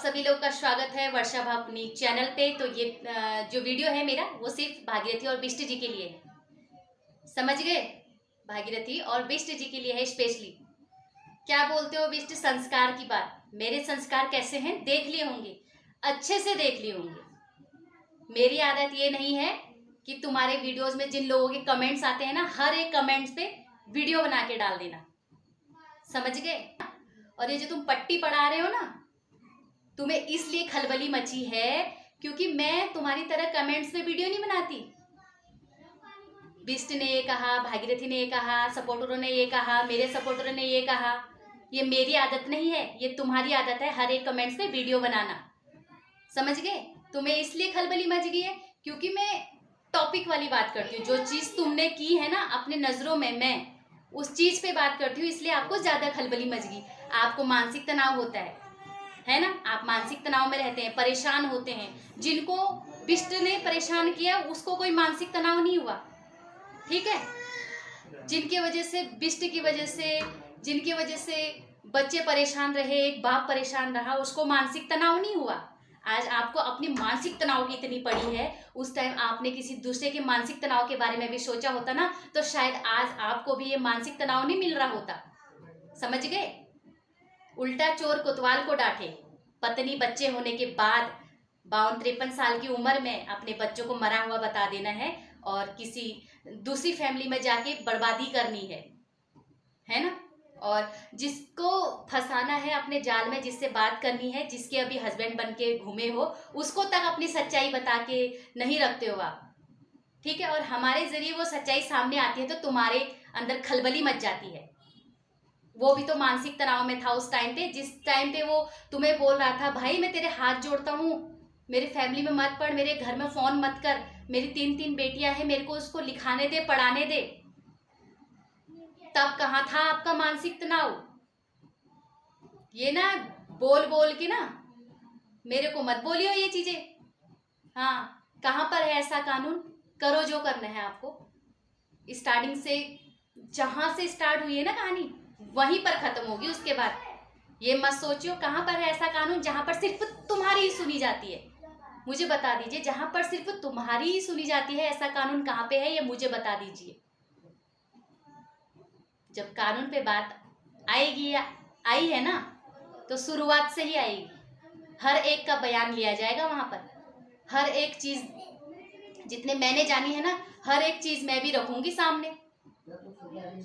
सभी लोग का स्वागत है वर्षा भावनी चैनल पे। तो ये जो वीडियो है मेरा वो सिर्फ भागीरथी और बिष्ट जी के लिए है, समझ गए? भागीरथी और बिष्ट जी के लिए है स्पेशली। क्या बोलते हो बिष्ट? संस्कार की बात। मेरे संस्कार कैसे हैं देख लिए होंगे, अच्छे से देख लिए होंगे। मेरी आदत ये नहीं है कि तुम्हारे वीडियोस में जिन लोगों के कमेंट्स आते हैं ना, हर एक कमेंट्स पे वीडियो बना के डाल देना, समझ गए? और ये जो तुम पट्टी पढ़ा रहे हो ना, तुम्हें इसलिए खलबली मची है क्योंकि मैं तुम्हारी तरह कमेंट्स में वीडियो नहीं बनाती। बिष्ट ने ये कहा, भागीरथी ने ये कहा, सपोर्टरों ने ये कहा, मेरे सपोर्टरों ने ये कहा। ये मेरी आदत नहीं है, ये तुम्हारी आदत है हर एक कमेंट्स में वीडियो बनाना, समझ गए? तुम्हें इसलिए खलबली मच गई है क्योंकि मैं टॉपिक वाली बात करती हूँ। जो चीज़ तुमने की है ना अपने नज़रों में, मैं उस चीज़ पे बात करती हूँ, इसलिए आपको ज़्यादा खलबली मच गई। आपको मानसिक तनाव होता है ना? आप मानसिक तनाव में रहते हैं, परेशान होते हैं। जिनको बिष्ट ने परेशान किया उसको कोई मानसिक तनाव नहीं हुआ, ठीक है? जिनके वजह से, बिष्ट की वजह से, जिनकी वजह से बच्चे परेशान रहे, एक बाप परेशान रहा, उसको मानसिक तनाव नहीं हुआ। आज आपको अपनी मानसिक तनाव की इतनी पड़ी है, उस टाइम आपने किसी दूसरे के मानसिक तनाव के बारे में भी सोचा होता ना, तो शायद आज आपको भी ये मानसिक तनाव नहीं मिल रहा होता, समझ गए? उल्टा चोर कोतवाल को डांटे। पत्नी बच्चे होने के बाद 52-53 साल की उम्र में अपने बच्चों को मरा हुआ बता देना है और किसी दूसरी फैमिली में जाके बर्बादी करनी है ना? और जिसको फंसाना है अपने जाल में, जिससे बात करनी है, जिसके अभी हस्बैंड बन के घूमे हो, उसको तक अपनी सच्चाई बता के नहीं रखते हो आप, ठीक है? और हमारे जरिए वो सच्चाई सामने आती है तो तुम्हारे अंदर खलबली मच जाती है। वो भी तो मानसिक तनाव में था उस टाइम पे, जिस टाइम पे वो तुम्हें बोल रहा था, भाई मैं तेरे हाथ जोड़ता हूँ, मेरे फैमिली में मत पढ़, मेरे घर में फोन मत कर, मेरी 3-3 बेटियां हैं, मेरे को उसको लिखाने दे, पढ़ाने दे। तब कहाँ था आपका मानसिक तनाव? ये ना बोल बोल के ना मेरे को मत बोलियो ये चीजें। हाँ, कहाँ पर है ऐसा कानून? करो जो करना है आपको। स्टार्टिंग से, जहां से स्टार्ट हुई है ना कहानी, वहीं पर खत्म होगी उसके बाद। ये मत सोचियो कहाँ पर है ऐसा कानून जहां पर सिर्फ तुम्हारी ही सुनी जाती है। मुझे बता दीजिए, जहां पर सिर्फ तुम्हारी ही सुनी जाती है ऐसा कानून कहाँ पे है, ये मुझे बता दीजिए। जब कानून पे बात आएगी या आई है ना, तो शुरुआत से ही आएगी। हर एक का बयान लिया जाएगा वहां पर, हर एक चीज जितने मैंने जानी है ना, हर एक चीज मैं भी रखूंगी सामने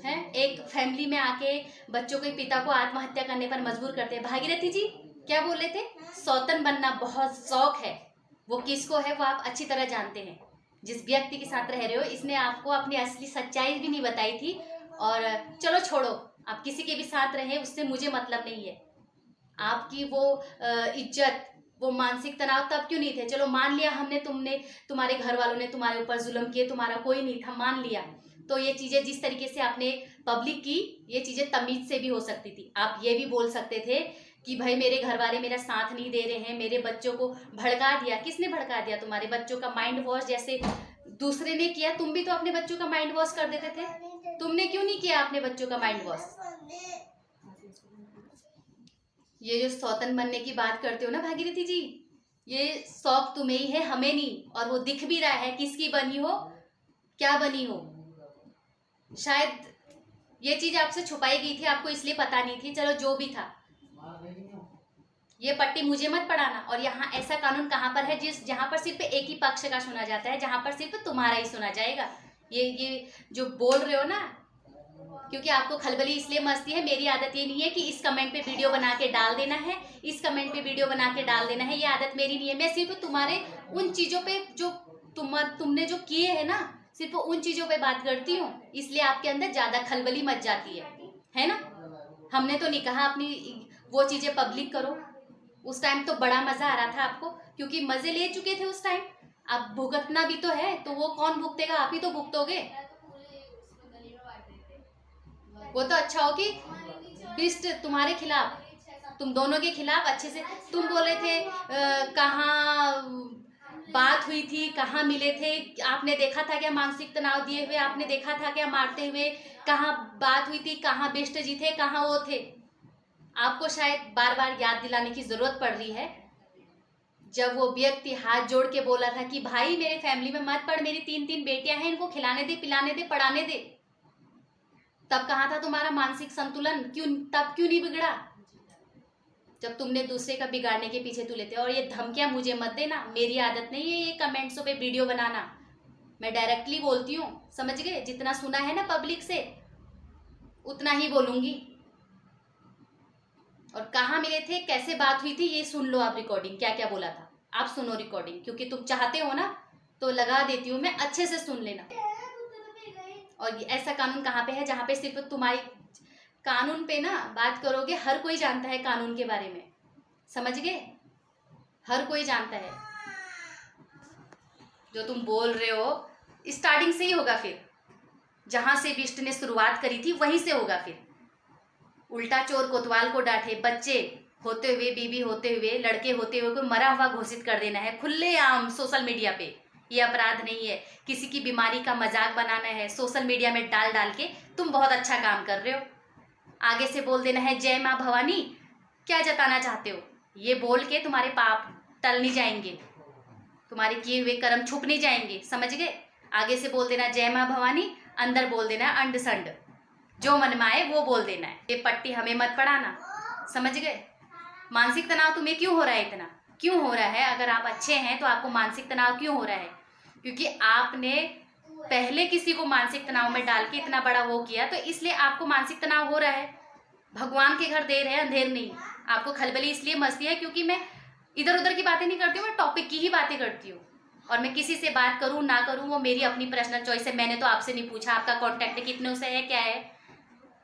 है। एक फैमिली में आके बच्चों के पिता को आत्महत्या करने पर मजबूर करते हैं। भागीरथी जी क्या बोल रहे थे? सौतन बनना बहुत शौक है। वो किसको है वो आप अच्छी तरह जानते हैं। जिस व्यक्ति के साथ रह रहे हो, इसने आपको अपनी असली सच्चाई भी नहीं बताई थी। और चलो छोड़ो, आप किसी के भी साथ रहे उससे मुझे मतलब नहीं है। आपकी वो इज्जत, वो मानसिक तनाव तब क्यों नहीं थे? चलो मान लिया हमने, तुमने, तुम्हारे घर वालों ने तुम्हारे ऊपर जुल्म किए, तुम्हारा कोई नहीं था, मान लिया। तो ये चीजें जिस तरीके से आपने पब्लिक की, ये चीजें तमीज से भी हो सकती थी। आप ये भी बोल सकते थे कि भाई मेरे घर वाले मेरा साथ नहीं दे रहे हैं, मेरे बच्चों को भड़का दिया। किसने भड़का दिया? तुम्हारे बच्चों का माइंड वॉश जैसे दूसरे ने किया, तुम भी तो अपने बच्चों का माइंड वॉश कर देते थे। तुमने क्यों नहीं किया अपने बच्चों का माइंड वॉश? ये जो सौतन बनने की बात करते हो ना भागीरथी जी, ये शौक तुम्हें ही है, हमें नहीं। और वो दिख भी रहा है किसकी बनी हो, क्या बनी हो। शायद ये चीज आपसे छुपाई गई थी, आपको इसलिए पता नहीं थी। चलो जो भी था, ये पट्टी मुझे मत पढ़ाना। और यहाँ ऐसा कानून कहाँ पर है जहाँ पर सिर्फ एक ही पक्ष का सुना जाता है, जहाँ पर सिर्फ तुम्हारा ही सुना जाएगा? ये जो बोल रहे हो ना, क्योंकि आपको खलबली इसलिए मचती है। मेरी आदत ये नहीं है कि इस कमेंट पे वीडियो बना के डाल देना है, इस कमेंट पे वीडियो बना के डाल देना है, ये आदत मेरी नहीं है। मैं सिर्फ तुम्हारे उन चीज़ों पे जो तुमने जो किए है ना, सिर्फ उन चीज़ों पे बात करती हूँ, इसलिए आपके अंदर ज़्यादा खलबली मच जाती है ना? हमने तो नहीं कहा अपनी वो चीज़ें पब्लिक करो। उस टाइम तो बड़ा मज़ा आ रहा था आपको, क्योंकि मज़े ले चुके थे उस टाइम। अब भुगतना भी तो है, तो वो कौन भुगतेगा? आप ही तो भुगतोगे। वो तो अच्छा हो कि बिष्ट तुम्हारे खिलाफ, तुम दोनों के खिलाफ अच्छे से तुम बोले थे। कहाँ बात हुई थी, कहाँ मिले थे? आपने देखा था क्या मानसिक तनाव दिए हुए? आपने देखा था क्या मारते हुए? कहाँ बात हुई थी? कहाँ बिष्ट जी थे? कहाँ वो थे? आपको शायद बार बार याद दिलाने की जरूरत पड़ रही है। जब वो व्यक्ति हाथ जोड़ के बोला था कि भाई मेरे फैमिली में मत पड़, मेरी 3 बेटियां हैं, इनको खिलाने दे, पिलाने दे, पढ़ाने दे, तब कहाँ था तुम्हारा मानसिक संतुलन? तब क्यों नहीं बिगड़ा? जब तुमने दूसरे का बिगाड़ने के पीछे तुले थे। और ये धमकियां मुझे मत देना, मेरी आदत नहीं है ये कमेंट्सों पे वीडियो बनाना। मैं डायरेक्टली बोलती हूँ, समझ गए? जितना सुना है ना पब्लिक से उतना ही बोलूंगी। और कहाँ मिले थे, कैसे बात हुई थी, ये सुन लो आप रिकॉर्डिंग, क्या क्या बोला था आप सुनो रिकॉर्डिंग, क्योंकि तुम चाहते हो ना तो लगा देती हूँ मैं, अच्छे से सुन लेना। और ऐसा कानून कहाँ पे है जहाँ पे सिर्फ तुम्हारी कानून पे ना बात करोगे? हर कोई जानता है कानून के बारे में, समझ गए? हर कोई जानता है। जो तुम बोल रहे हो स्टार्टिंग से ही होगा, फिर जहां से विष्ट ने शुरुआत करी थी वहीं से होगा। फिर उल्टा चोर कोतवाल को डांटे, बच्चे होते हुए, बीबी होते हुए, लड़के होते हुए कोई मरा हुआ घोषित कर देना है खुलेआम सोशल मीडिया पे, ये अपराध नहीं है। किसी की बीमारी का मजाक बनाना है सोशल मीडिया में डाल डाल के, तुम बहुत अच्छा काम कर रहे हो। आगे से बोल देना है जय माँ भवानी, क्या जताना चाहते हो? ये बोल के तुम्हारे पाप टल नहीं जाएंगे, तुम्हारे किए हुए कर्म छुप नहीं जाएंगे, समझ गए? आगे से बोल देना जय माँ भवानी, अंदर बोल देना अंड संड, जो मन में आए वो बोल देना है। ये पट्टी हमें मत पढ़ाना, समझ गए? मानसिक तनाव तुम्हें क्यों हो रहा है? इतना क्यों हो रहा है? अगर आप अच्छे हैं तो आपको मानसिक तनाव क्यों हो रहा है? क्योंकि आपने पहले किसी को मानसिक तनाव में डाल के इतना बड़ा वो किया, तो इसलिए आपको मानसिक तनाव हो रहा है। भगवान के घर देर है अंधेर नहीं। आपको खलबली इसलिए मचती है क्योंकि मैं इधर उधर की बातें नहीं करती हूँ, मैं टॉपिक की ही बातें करती हूँ। और मैं किसी से बात करूँ ना करूँ वो मेरी अपनी पर्सनल चॉइस है। मैंने तो आपसे नहीं पूछा आपका कॉन्टैक्ट कितने से है, क्या है,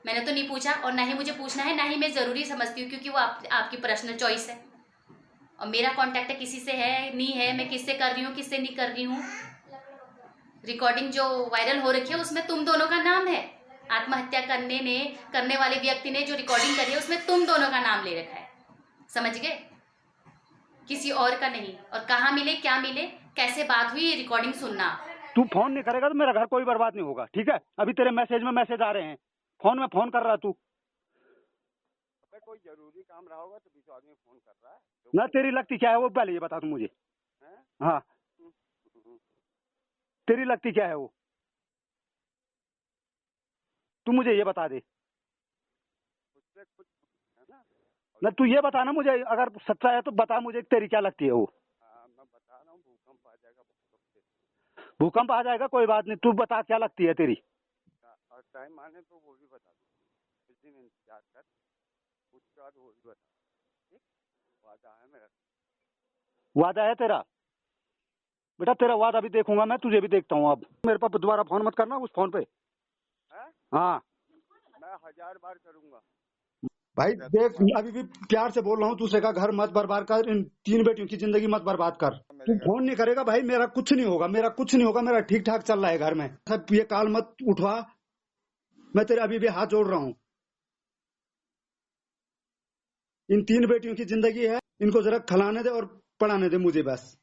मैंने तो नहीं पूछा, और ना ही मुझे पूछना है, ना ही मैं ज़रूरी समझती हूँ, क्योंकि वो आपकी पर्सनल चॉइस है। और मेरा कॉन्टैक्ट किसी से है नहीं है, मैं किससे कर रही हूँ किससे नहीं कर रही हूँ। रिकॉर्डिंग जो वायरल हो रखी है उसमें तुम दोनों का नाम है। आत्महत्या करने वाले व्यक्ति ने जो रिकॉर्डिंग करी है उसमें तुम दोनों का नाम ले रखा है, समझ गए? किसी और का नहीं। और कहाँ मिले, क्या मिले, कैसे बात हुई, ये रिकॉर्डिंग सुनना। तू फोन नहीं करेगा तो मेरा घर कोई बर्बाद नहीं होगा, ठीक है? अभी तेरे मैसेज में मैसेज आ रहे हैं, फोन में फोन कर रहा तू। कोई जरूरी काम रहा होगा तो बीच आदमी फोन कर रहा है ना तेरी लगती क्या है वो पहले ये बता तू मुझे। हाँ, तेरी लगती क्या है वो, तू मुझे ये बता दे ना। तू ये बता ना मुझे, अगर सच्चा है तो बता मुझे तेरी क्या लगती है वो। मैं बता रहा हूँ भूकंप आ जाएगा। भूकंप आ जाएगा कोई बात नहीं, तू बता क्या लगती है तेरी। और टाइम आने तो वो भी बता दूँ, कुछ दिन इंतजार कर, उसके बाद वो भी बता। ठीक, वादा है मेरा। वादा है तेरा? बेटा तेरा वादा भी देखूंगा मैं, तुझे भी देखता हूँ। अब मेरे पास दोबारा फोन मत करना उस फोन पे। हाँ मैं 1000 बार करूंगा भाई, देख अभी भी प्यार से बोल रहा हूँ, दूसरे का घर मत बर्बाद कर, इन 3 बेटियों की जिंदगी मत बर्बाद कर। तू फोन नहीं करेगा भाई, मेरा कुछ नहीं होगा, मेरा कुछ नहीं होगा, मेरा ठीक ठाक चल रहा है घर में। सब ये काल मत उठवा, मैं तेरे अभी भी हाथ जोड़ रहा हूँ। इन 3 बेटियों की जिंदगी है, इनको जरा खिलाने दे और पढ़ाने दे मुझे बस।